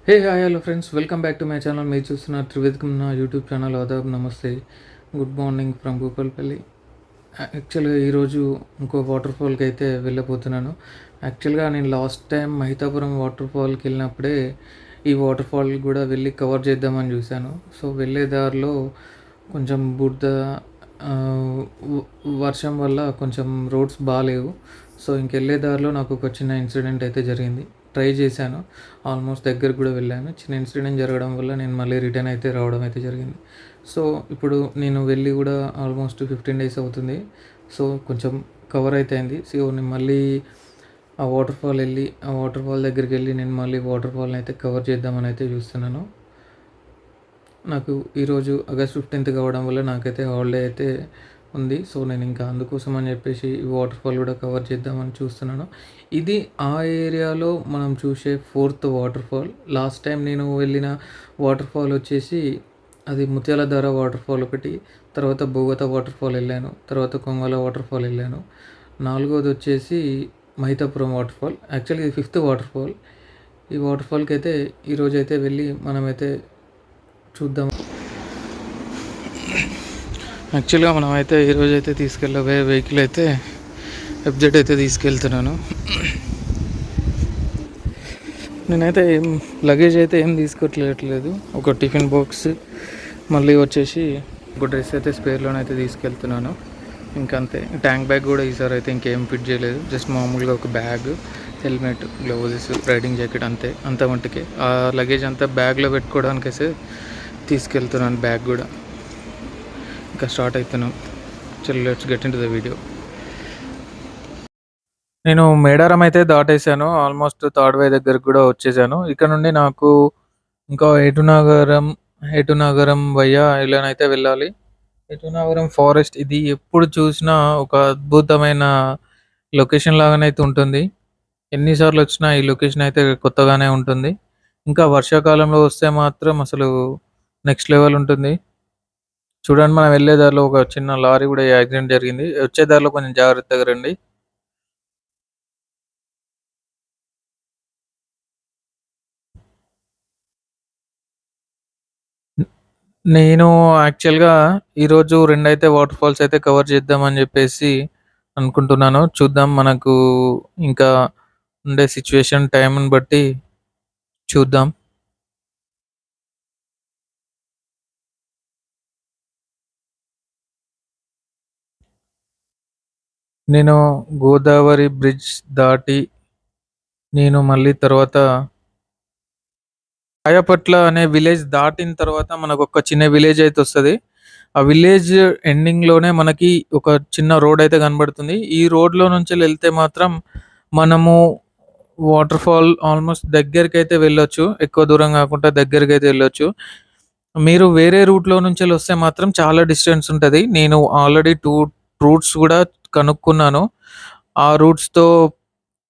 Hey hi hello friends, welcome back to my channel. మీరు చూస్తున్న త్రివేదికం నా యూట్యూబ్ ఛానల్. ఆదాబ్, నమస్తే, గుడ్ మార్నింగ్ ఫ్రమ్ భూపాల్పల్లి. యాక్చువల్గా ఈరోజు ఇంకో వాటర్ ఫాల్కి అయితే వెళ్ళబోతున్నాను. యాక్చువల్గా నేను లాస్ట్ టైం మహితాపురం వాటర్ ఫాల్కి వెళ్ళినప్పుడే ఈ వాటర్ ఫాల్ కూడా వెళ్ళి కవర్ చేద్దామని చూశాను. సో వెళ్ళే దారిలో కొంచెం బురద, ఆ, వర్షం వల్ల కొంచెం రోడ్స్ బాగాలేవు. సో ఇంకెళ్ళే దారిలో నాకు ఒక చిన్న ఇన్సిడెంట్ అయితే జరిగింది. ట్రై చేశాను, ఆల్మోస్ట్ దగ్గరకు కూడా వెళ్ళాను. చిన్న ఇన్సిడెంట్ జరగడం వల్ల నేను మళ్ళీ రిటర్న్ అయితే రావడం అయితే జరిగింది. సో ఇప్పుడు నేను వెళ్ళి కూడా ఆల్మోస్ట్ 15 డేస్ అవుతుంది. సో కొంచెం కవర్ అయితే అయింది. సో నేను మళ్ళీ ఆ వాటర్ ఫాల్ వెళ్ళి ఆ వాటర్ ఫాల్ దగ్గరికి వెళ్ళి నేను మళ్ళీ వాటర్ ఫాల్ని అయితే కవర్ చేద్దామని అయితే చూస్తున్నాను. నాకు ఈరోజు ఆగస్ట్ 15th కావడం వల్ల నాకైతే హాలిడే అయితే ఉంది. సో నేను ఇంకా అందుకోసం అని చెప్పేసి ఈ వాటర్ ఫాల్ కూడా కవర్ చేద్దామని చూస్తున్నాను. ఇది ఆ ఏరియాలో మనం చూసే 4th water fall. Last time నేను వెళ్ళిన వాటర్ ఫాల్ వచ్చేసి అది ముత్యాలధార వాటర్ ఫాల్ ఒకటి, తర్వాత బోగత వాటర్ ఫాల్ వెళ్ళాను, తర్వాత కొంగల వాటర్ ఫాల్ వెళ్ళాను. నాలుగోది వచ్చేసి మహితాపురం వాటర్ ఫాల్. యాక్చువల్లీ ఇది 5th వాటర్ ఫాల్. ఈ వాటర్ ఫాల్కి అయితే ఈరోజు అయితే వెళ్ళి మనమైతే చూద్దాం. యాక్చువల్గా మనం అయితే ఈరోజు అయితే తీసుకెళ్ళే వెహికల్ అయితే ఎఫ్జెడ్ అయితే తీసుకెళ్తున్నాను. నేనైతే ఏం లగేజ్ అయితే ఏం తీసుకోవట్లేదు. ఒక టిఫిన్ బాక్స్, మళ్ళీ వచ్చేసి ఒక డ్రెస్ అయితే స్పేర్లోనైతే తీసుకెళ్తున్నాను. ఇంకంతే. ట్యాంక్ బ్యాగ్ కూడా ఈసారి అయితే ఇంకేం ఫిట్ చేయలేదు. జస్ట్ మామూలుగా ఒక bag, helmet, gloves, riding jacket, అంత మట్టుకే. ఆ లగేజ్ అంతా బ్యాగ్లో పెట్టుకోవడానికైతే తీసుకెళ్తున్నాను. బ్యాగ్ కూడా ఇంకా స్టార్ట్ అవుతున్నాం. చల్, let's get in to the video. నేను మేడారం అయితే దాటేశాను. ఆల్మోస్ట్ థర్డ్ వే దగ్గరకు కూడా వచ్చేసాను. ఇక్కడ నుండి నాకు ఇంకా ఏటునగరం వయ్యా ఇలానైతే వెళ్ళాలి. ఏటునగరం ఫారెస్ట్ ఇది ఎప్పుడు చూసినా ఒక అద్భుతమైన లొకేషన్ లాగానైతే ఉంటుంది. ఎన్నిసార్లు వచ్చినా ఈ లొకేషన్ అయితే కొత్తగానే ఉంటుంది. ఇంకా వర్షాకాలంలో వస్తే మాత్రం అసలు నెక్స్ట్ లెవెల్ ఉంటుంది. చూడండి, మనం వెళ్ళే దారిలో ఒక చిన్న లారీ కూడా యాక్సిడెంట్ జరిగింది. వచ్చే దారిలో కొంచెం జాగ్రత్తగా రండి. నేను యాక్చువల్‌గా ఈరోజు 2 అయితే వాటర్ ఫాల్స్ అయితే కవర్ చేద్దామని చెప్పేసి అనుకుంటున్నాను. చూద్దాం, మనకు ఇంకా ఉండే సిట్యుయేషన్ టైంని బట్టి చూద్దాం. నేను గోదావరి బ్రిడ్జ్ దాటి నేను మళ్ళీ తర్వాత రాయపట్ల అనే విలేజ్ దాటిన తర్వాత మనకొక చిన్న విలేజ్ అయితే వస్తది. ఆ విలేజ్ ఎండింగ్‌లోనే మనకి ఒక చిన్న రోడ్ అయితే కనబడుతుంది. ఈ రోడ్‌లో నుంచెళ్తే మాత్రం మనము వాటర్ ఫాల్ ఆల్మోస్ట్ దగ్గరికైతే వెళ్ళొచ్చు. ఎక్కువ దూరం కాకుండా దగ్గరికైతే వెళ్ళొచ్చు. మీరు వేరే రూట్‌లో నుంచెళ్ళొస్తే మాత్రం చాలా డిస్టెన్స్ ఉంటది. నేను ఆల్రెడీ 2 రూట్స్ గూడా కనుక్కున్నాను. ఆ రూట్స్‌తో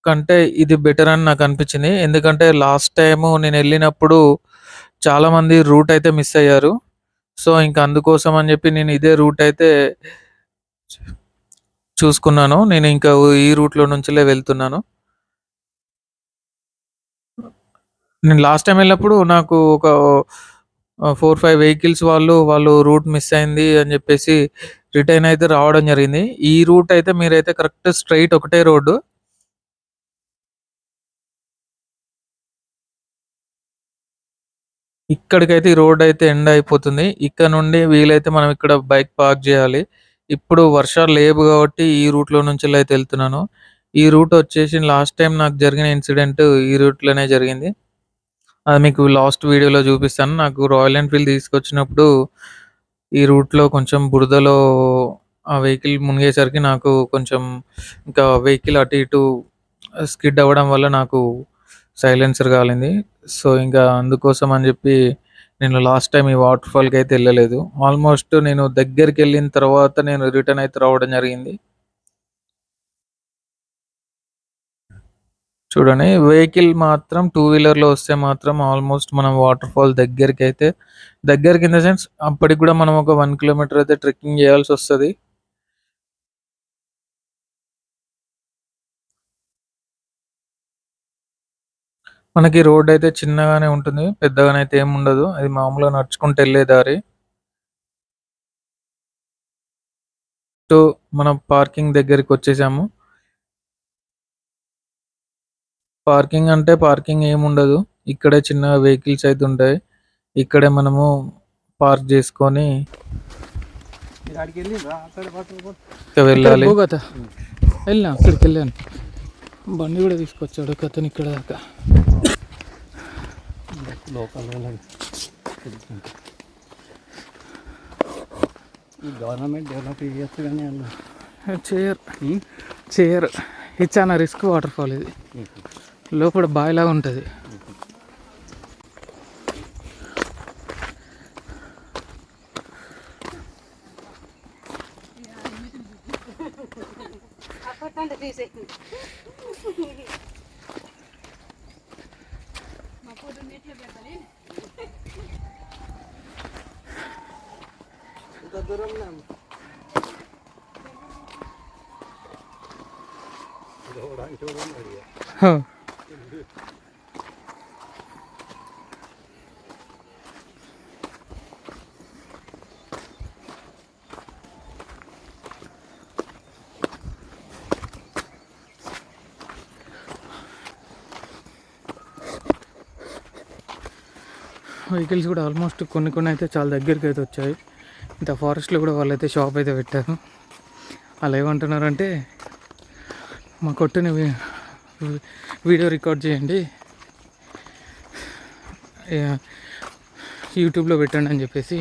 కంటే ఇది బెటర్ అని నాకనిపించింది. ఎందుకంటే లాస్ట్ టైము నేనెళ్ళినప్పుడు చాలామంది రూట్ అయితే మిస్ అయ్యారు. సో, ఇంక అందుకోసం అని జెప్పి నేను ఇదే రూట్ అయితే చూసుకున్నాను. నేను ఇంకా ఈ రూట్‌లో నుంచెల్లే వెళ్తున్నాను. నేను లాస్ట్ టైమ్ ఎళ్ళినప్పుడు నాకు ఒక 4, 5 వెహికల్స్ వాళ్ళు రూట్ మిస్ అయింది అని జెప్పేసి రిటర్న్ అయితే రావడం జరిగింది. ఈ రూట్ అయితే మీరైతే కరెక్ట్ స్ట్రెయిట్ ఒకటే రోడ్డు. ఇక్కడికైతే ఈ రోడ్ అయితే ఎండ్ అయిపోతుంది. ఇక్కడ నుండి వీలైతే మనం ఇక్కడ బైక్ పార్క్ జేయాలి. ఇప్పుడు వర్షాలు లేవు గాబట్టి ఈ రూట్‌లో నుంచెల్లయితే ఎళ్తున్నాను. ఈ రూట్ వచ్చేసి లాస్ట్ టైమ్ నాకు జరిగిన ఇన్సిడెంట్ ఈ రూట్‌లోనే జరిగింది. అది మీకు లాస్ట్ వీడియోలో చూపిస్తాను. నాకు రాయల్ ఎన్‌ఫీల్డ్ తీసుకొచ్చినప్పుడు ఈ రూట్‌లో కొంచెం బురదలో ఆ వెహికల్ మునిగేసరికి నాకు కొంచెం ఇంకా వెహికల్ అటు ఇటు స్కిడ్ అవ్వడం వల్ల నాకు సైలెన్సర్ కాలింది. సో, ఇంకా అందుకోసం అని చెప్పి నేను లాస్ట్ టైమ్ ఈ వాటర్ ఫాల్‌కైతే ఎళ్ళలేదు. ఆల్మోస్ట్ నేను దగ్గరికెళ్ళిన తర్వాత నేను రిటర్న్ అయితే రావడం జరిగింది. చూడండి, వెహికల్ మాత్రం టూ వీలర్‌లో వస్తే మాత్రం ఆల్మోస్ట్ మనం వాటర్ ఫాల్ దగ్గరికైతే దగ్గరికి ఇన్ ద సెన్స్ అప్పటికి కూడా మనం ఒక 1 కిలోమీటర్ అయితే ట్రెక్కింగ్ చేయాల్సొస్తది. మనకి రోడ్ అయితే చిన్నగానే ఉంటుంది. పెద్దగానైతే ఏముండదు. అది మామూలుగా నడుచుకుంటూ ఎళ్ళే దారి. మనం పార్కింగ్ దగ్గరికొచ్చేసాము. పార్కింగ్ అంటే పార్కింగ్ ఏముండదు. ఇక్కడే చిన్నగా వెహికల్స్ అయితే ఉంటాయి. ఇక్కడే మనము పార్క్ చేసుకొని ఇక వెళ్ళాలి. వెళ్ళినా అక్కడికి వెళ్ళాను. బండి కూడా తీసుకొచ్చాడు ఒకతను ఇక్కడ దాకా. గవర్నమెంట్ డెవలప్ చేయొచ్చు కానీ చేయరు. ఇది చాలా రిస్క్ వాటర్ ఫాల్. ఇది లోపల బావిలాగా ఉంటుంది. వెహికల్స్ కూడా ఆల్మోస్ట్ కొన్ని అయితే చాలా దగ్గరికి అయితే వచ్చాయి. ఇంత ఫారెస్ట్లో కూడా వాళ్ళైతే షాప్ అయితే పెట్టారు. అలా ఏమంటున్నారంటే మా కొట్టుని వీడియో రికార్డ్ చేయండి, యూట్యూబ్లో పెట్టండి అని చెప్పేసి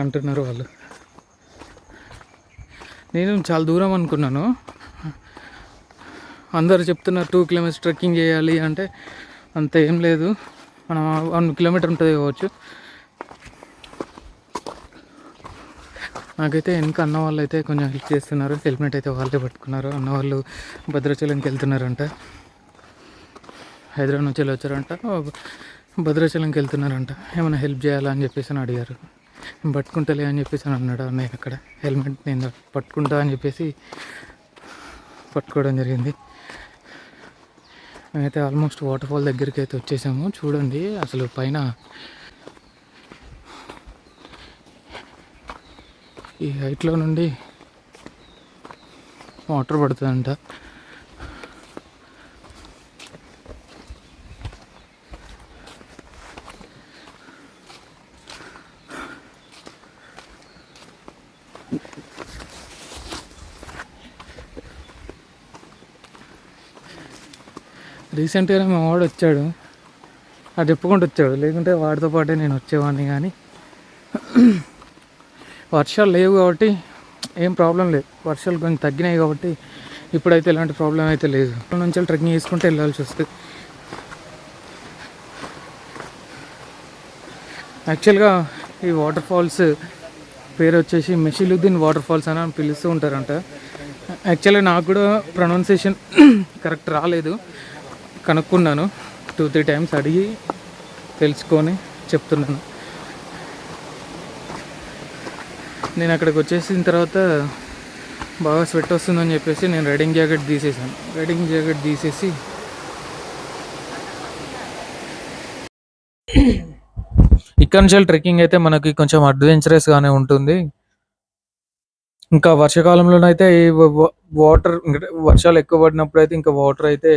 అంటున్నారు వాళ్ళు. నేను చాలా దూరం అనుకున్నాను. అందరు చెప్తున్నారు 2 కిలోమీటర్స్ ట్రెక్కింగ్ చేయాలి అంటే అంత ఏం లేదు. మనం 1 కిలోమీటర్ ఉంటుంది కావచ్చు. నాకైతే వెనక అన్న వాళ్ళు అయితే కొంచెం హెల్ప్ చేస్తున్నారు. హెల్మెట్ అయితే వాళ్ళే పట్టుకున్నారు. అన్న వాళ్ళు భద్రాచలంకి వెళ్తున్నారంట. హైదరాబాద్ నుంచి వచ్చారంట, భద్రాచలంకి వెళ్తున్నారంట. ఏమైనా హెల్ప్ చేయాలా అని చెప్పేసి అని అడిగారు. నేను పట్టుకుంటలే అని చెప్పేసి అని అన్నాడు అన్నయ్య. అక్కడ హెల్మెట్ నేను పట్టుకుంటా అని చెప్పేసి పట్టుకోవడం జరిగింది. మేమైతే ఆల్మోస్ట్ వాటర్ ఫాల్ దగ్గరికి అయితే వచ్చేసాము. చూడండి అసలు పైన ఈ హైట్లో నుండి వాటర్ పడుతుందంట. రీసెంట్గానే మా వాడు వచ్చాడు, అది చెప్పుకుంటూ వచ్చాడు. లేకుంటే వాడితో పాటే నేను వచ్చేవాడిని. కానీ వర్షాలు లేవు కాబట్టి ఏం ప్రాబ్లం లేదు. వర్షాలు కొంచెం తగ్గినాయి కాబట్టి ఇప్పుడైతే ఎలాంటి ప్రాబ్లం అయితే లేదు. నుంచి ట్రెక్కింగ్ చేసుకుంటే వెళ్ళాల్సి వస్తుంది. యాక్చువల్గా ఈ వాటర్ ఫాల్స్ పేరు వచ్చేసి మెషిలుద్దీన్ వాటర్ ఫాల్స్ అని పిలుస్తూ ఉంటారంట. యాక్చువల్గా నాకు కూడా ప్రొనౌన్సియేషన్ కరెక్ట్ రాలేదు. కనుక్కున్నాను, 2-3 టైమ్స్ అడిగి తెలుసుకొని చెప్తున్నాను. నేను అక్కడికి వచ్చేసిన తర్వాత బాగా స్వెట్ వస్తుందని చెప్పేసి నేను రైడింగ్ జాకెట్ తీసేసాను. రైడింగ్ జాకెట్ తీసేసి ఇక్కడ నుంచి ట్రెక్కింగ్ అయితే మనకి కొంచెం అడ్వెంచరస్గానే ఉంటుంది. ఇంకా వర్షాకాలంలోనైతే ఈ వాటర్ వర్షాలు ఎక్కువ పడినప్పుడు అయితే ఇంకా వాటర్ అయితే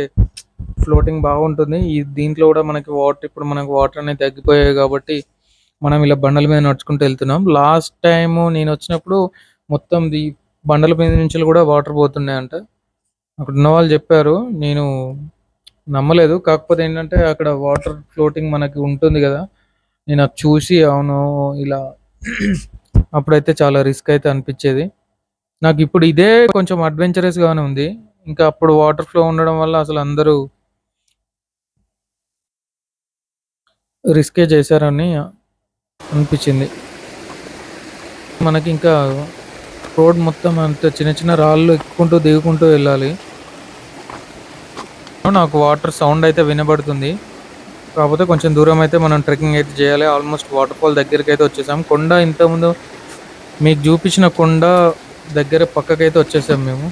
ఫ్లోటింగ్ బాగుంటుంది. ఈ దీంట్లో కూడా మనకి వాటర్, ఇప్పుడు మనకు వాటర్ అనేది తగ్గిపోయాయి కాబట్టి మనం ఇలా బండల మీద నడుచుకుంటూ వెళ్తున్నాం. లాస్ట్ టైము నేను వచ్చినప్పుడు మొత్తం బండల మీద నుంచి కూడా వాటర్ పోతున్నాయంట. అక్కడ ఉన్న వాళ్ళు చెప్పారు, నేను నమ్మలేదు. కాకపోతే ఏంటంటే అక్కడ వాటర్ ఫ్లోటింగ్ మనకి ఉంటుంది కదా, నేను అది చూసి అవును ఇలా అప్పుడైతే చాలా రిస్క్ అయితే అనిపించేది నాకు. ఇప్పుడు ఇదే కొంచెం అడ్వెంచరస్గానే ఉంది. ఇంకా అప్పుడు వాటర్ ఫ్లో ఉండడం వల్ల అసలు అందరూ రిస్కే చేశారని అనిపించింది. మనకి ఇంకా రోడ్ మొత్తం అంత చిన్న చిన్న రాళ్ళు ఎక్కుకుంటూ దిగుకుంటూ వెళ్ళాలి. నాకు వాటర్ సౌండ్ అయితే వినబడుతుంది. కాకపోతే కొంచెం దూరం అయితే మనం ట్రెక్కింగ్ అయితే చేయాలి. ఆల్మోస్ట్ వాటర్ ఫాల్ దగ్గరికి అయితే వచ్చేసాం. కొండ ఇంతకుముందు మీకు చూపించిన కొండ దగ్గర పక్కకైతే వచ్చేసాం మేము.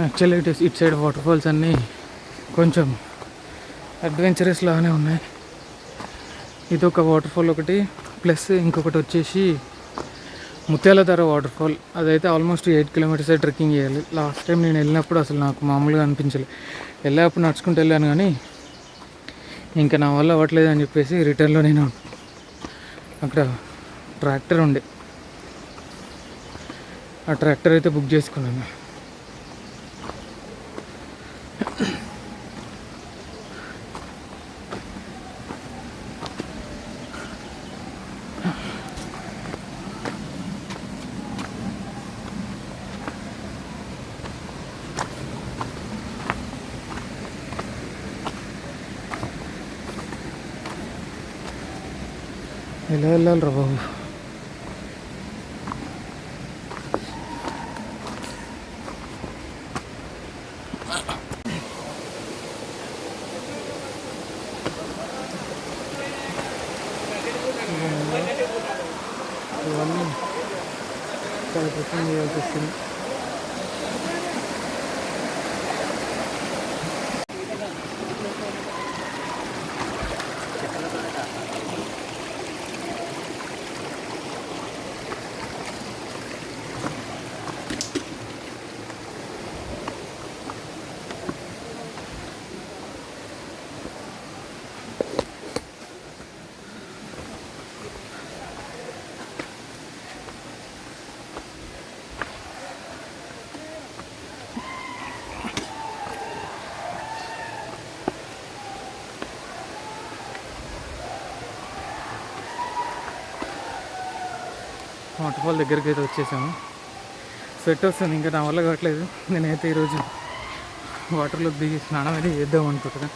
యాక్చువల్లీ ఇటు సైడ్ వాటర్ ఫాల్స్ అన్నీ కొంచెం అడ్వెంచరస్ లాగానే ఉన్నాయి. ఇది ఒక వాటర్ ఫాల్ ఒకటి, ప్లస్ ఇంకొకటి వచ్చేసి ముత్యాలధార వాటర్ ఫాల్. అదైతే ఆల్మోస్ట్ 8 కిలోమీటర్స్ ట్రెక్కింగ్ చేయాలి. లాస్ట్ టైం నేను వెళ్ళినప్పుడు అసలు నాకు మామూలుగా అనిపించలేదు. వెళ్ళేటప్పుడు నడుచుకుంటూ వెళ్ళాను, కానీ ఇంకా నా వల్ల అవ్వట్లేదు అని చెప్పేసి రిటర్న్లో నేను అక్కడ ట్రాక్టర్ ఉండే, ఆ ట్రాక్టర్ అయితే బుక్ చేసుకున్నాను. ఎలా వెళ్ళాలి రా బాబు? ఇవన్నీ చాలా ప్రశ్న చేయాల్సి వస్తుంది. వాటర్ ఫాల్ దగ్గరికి అయితే వచ్చేసాము. స్వెట్ వస్తుంది, ఇంకా నా వల్ల కావట్లేదు. నేనైతే ఈరోజు వాటర్లోకి దిగి స్నానం అయితే చేద్దాం అనుకుంటున్నాను.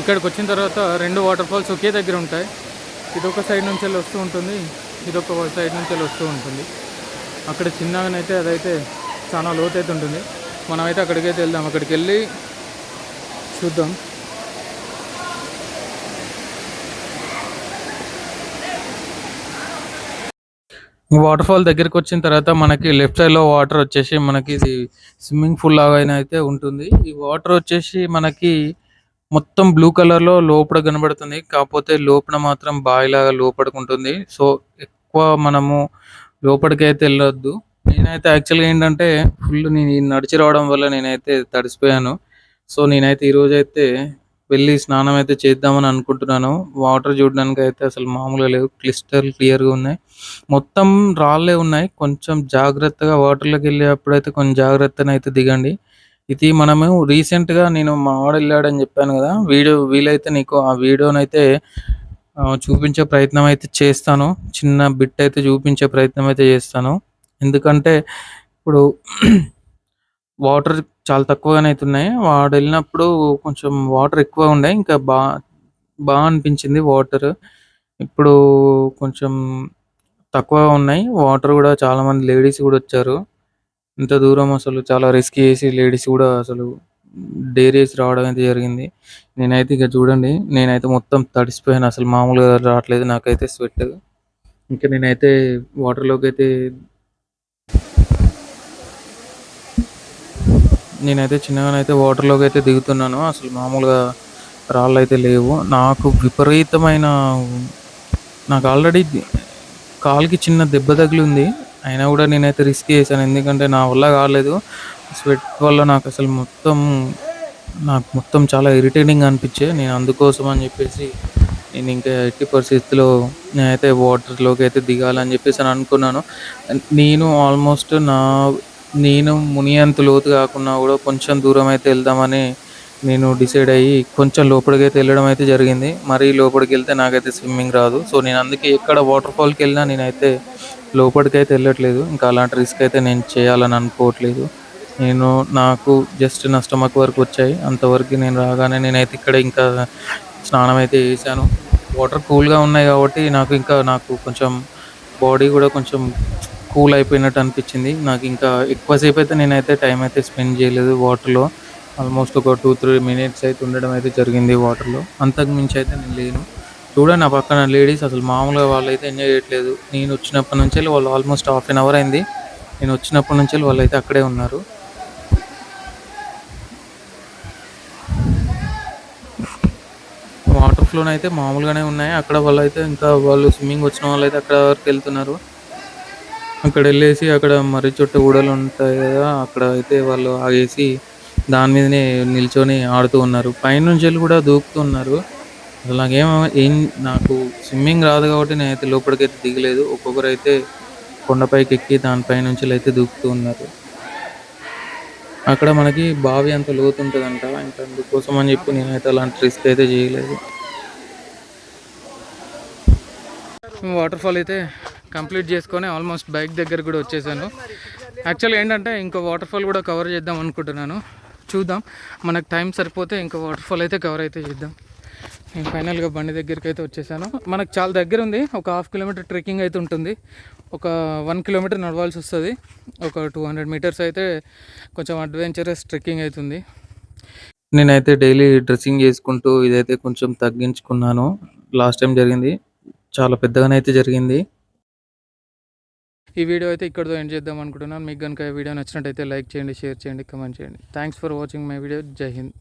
ఇక్కడికి వచ్చిన తర్వాత 2 వాటర్ ఫాల్స్ ఒకే దగ్గర ఉంటాయి. ఇదొక సైడ్ నుంచి వెళ్ళి వస్తూ ఉంటుంది, ఇదొక సైడ్ నుంచి వెళ్ళి వస్తూ ఉంటుంది. అక్కడ చిన్నగానైతే అదైతే చాలా లోతు అయితే ఉంటుంది. మనమైతే అక్కడికైతే వెళ్దాం, అక్కడికి వెళ్ళి చూద్దాం. వాటర్ ఫాల్ దగ్గరికి వచ్చిన తర్వాత మనకి లెఫ్ట్ సైడ్లో వాటర్ వచ్చేసి మనకి ఇది స్విమ్మింగ్ పూల్ లాగా అయితే ఉంటుంది. ఈ వాటర్ వచ్చేసి మనకి మొత్తం బ్లూ కలర్లో లోపల కనబడుతుంది, కాకపోతే లోపల మాత్రం బావిలాగా లోపడుకుంటుంది. సో ఎక్కువ మనము లోపలికైతే వెళ్ళొద్దు. నేనైతే యాక్చువల్గా ఏంటంటే ఫుల్ నేను నడిచి రావడం వల్ల నేనైతే తడిసిపోయాను. సో నేనైతే ఈరోజైతే వెళ్ళి స్నానం అయితే చేద్దామని అనుకుంటున్నాను. వాటర్ చూడడానికి అయితే అసలు మామూలుగా లేవు, క్లియర్గా ఉన్నాయి. మొత్తం రాళ్ళే ఉన్నాయి. కొంచెం జాగ్రత్తగా వాటర్లోకి వెళ్ళేటప్పుడైతే కొంచెం జాగ్రత్తగా అయితే దిగండి. ఇది మనము రీసెంట్గా నేను మా వాడు వెళ్ళాడని చెప్పాను కదా, వీలైతే నీకు ఆ వీడియోనైతే చూపించే ప్రయత్నం అయితే చేస్తాను. చిన్న బిట్ అయితే చూపించే ప్రయత్నం అయితే చేస్తాను. ఎందుకంటే ఇప్పుడు వాటర్ చాలా తక్కువగానే అవుతున్నాయి. వాడు వెళ్ళినప్పుడు కొంచెం వాటర్ ఎక్కువ ఉండే, ఇంకా బాగా అనిపించింది వాటర్. ఇప్పుడు కొంచెం తక్కువ ఉన్నాయి వాటర్ కూడా. చాలామంది లేడీస్ కూడా వచ్చారు. ఇంత దూరం అసలు చాలా రిస్క్ చేసి లేడీస్ కూడా అసలు డేర్ చేసి రావడం అయితే జరిగింది. నేనైతే ఇక చూడండి, నేనైతే మొత్తం తడిసిపోయాను, అసలు మామూలుగా రావట్లేదు నాకైతే స్వెట్. ఇంకా నేనైతే వాటర్లోకి అయితే చిన్నగానైతే వాటర్లోకి అయితే దిగుతున్నాను. అసలు మామూలుగా రాళ్ళు అయితే లేవు. నాకు విపరీతమైన నాకు ఆల్రెడీ కాలుకి చిన్న దెబ్బ తగిలి ఉంది, అయినా కూడా నేనైతే రిస్క్ చేశాను. ఎందుకంటే నా వల్ల కాలేదు. స్వెట్ వల్ల నాకు మొత్తం చాలా ఇరిటేటింగ్ అనిపించే. నేను అందుకోసం అని చెప్పేసి నేను ఇంకా ఎట్టి పరిస్థితిలో నేనైతే వాటర్లోకి అయితే దిగాలని చెప్పేసి అని అనుకున్నాను. నేను ఆల్మోస్ట్ నేను మునియంత లోతు కాకుండా కూడా కొంచెం దూరం అయితే వెళ్దామని నేను డిసైడ్ అయ్యి కొంచెం లోపలికైతే వెళ్ళడం అయితే జరిగింది. మరీ లోపలికి వెళ్తే నాకైతే స్విమ్మింగ్ రాదు. సో నేను అందుకే ఎక్కడ వాటర్ ఫాల్కి వెళ్ళినా నేనైతే లోపలికైతే వెళ్ళట్లేదు. ఇంకా అలాంటి రిస్క్ అయితే నేను చేయాలని అనుకోవట్లేదు. నాకు జస్ట్ నా స్టమక్ వరకు వచ్చాయి, అంతవరకు నేను రాగానే నేనైతే ఇక్కడ ఇంకా స్నానం అయితే చేశాను. వాటర్ కూల్గా ఉన్నాయి కాబట్టి నాకు కొంచెం బాడీ కూడా కొంచెం కూల్ అయిపోయినట్టు అనిపించింది. నాకు ఇంకా ఎక్కువసేపు అయితే నేనైతే టైం అయితే స్పెండ్ చేయలేదు వాటర్‌లో. ఆల్మోస్ట్ ఒక 2, 3 మినిట్స్ అయితే ఉండడం అయితే జరిగింది వాటర్‌లో. అంతకు మించి అయితే నేను లేను. చూడండి నా పక్కన లేడీస్ అసలు మామూలుగా వాళ్ళైతే ఎంజాయ్ చేయట్లేదు. నేను వచ్చినప్పటి నుంచెల్లి వాళ్ళు ఆల్మోస్ట్ హాఫ్ అన్ అవర్ అయింది. నేను వచ్చినప్పటి నుంచెల్లి వాళ్ళైతే అక్కడే ఉన్నారు. వాటర్ ఫ్లోనయితే మామూలుగానే ఉన్నాయి. అక్కడ వాళ్ళైతే ఇంకా వాళ్ళు స్విమ్మింగ్ వచ్చిన వాళ్ళైతే అక్కడ వరకు వెళ్తున్నారు. అక్కడెళ్ళేసి అక్కడ మర్రి చుట్ట ఊడలుంటాయి గదా! అక్కడ అయితే వాళ్ళు ఆగేసి దాని మీదనే నిల్చొని ఆడుతూ ఉన్నారు. పైనుంచెళ్ళి గూడా దూకుతూ ఉన్నారు. అసలు నాకు స్విమ్మింగ్ రాదు గాబట్టి నేనైతే లోపలికైతే దిగలేదు. ఒక్కొక్కరైతే కొండపైకెక్కి దాని పైనుంచెళ్ళైతే దూకుతూ ఉన్నారు. అక్కడ మనకి బావి అంత లోతుంటదంట. ఇంకా అందుకోసం అని జెప్పి నేనైతే అలాంటి రిస్క్ అయితే జేయలేదు. వాటర్ ఫాల్ అయితే కంప్లీట్ చేసుకొని ఆల్మోస్ట్ బైక్ దగ్గర కూడా వచ్చేసాను. యాక్చువల్గా ఏంటంటే ఇంకో వాటర్ ఫాల్ కూడా కవర్ చేద్దాం అనుకుంటున్నాను. చూద్దాం, మనకు టైం సరిపోతే ఇంకో వాటర్ ఫాల్ అయితే కవర్ అయితే చేద్దాం. నేను ఫైనల్గా బండి దగ్గరికి అయితే వచ్చేసాను. మనకు చాలా దగ్గర ఉంది. ఒక 1/2 కిలోమీటర్ ట్రెక్కింగ్ అయితే ఉంటుంది. ఒక 1 కిలోమీటర్ నడవాల్సి వస్తుంది. ఒక 200 మీటర్స్ అయితే కొంచెం అడ్వెంచరస్ ట్రెక్కింగ్ అవుతుంది. నేనైతే డైలీ డ్రెస్సింగ్ చేసుకుంటూ ఇదైతే కొంచెం తగ్గించుకున్నాను. లాస్ట్ టైం జరిగింది చాలా పెద్దగానైతే జరిగింది. ఈ వీడియో అయితే ఇక్కడితో ఎండ్ చేద్దాం అనుకుంటున్నాను. మీకు కనుక ఈ వీడియో నచ్చినట్టయితే లైక్ చేయండి, షేర్ చేయండి, కామెంట్ చేయండి. Thanks for watching my video. జై హింద్.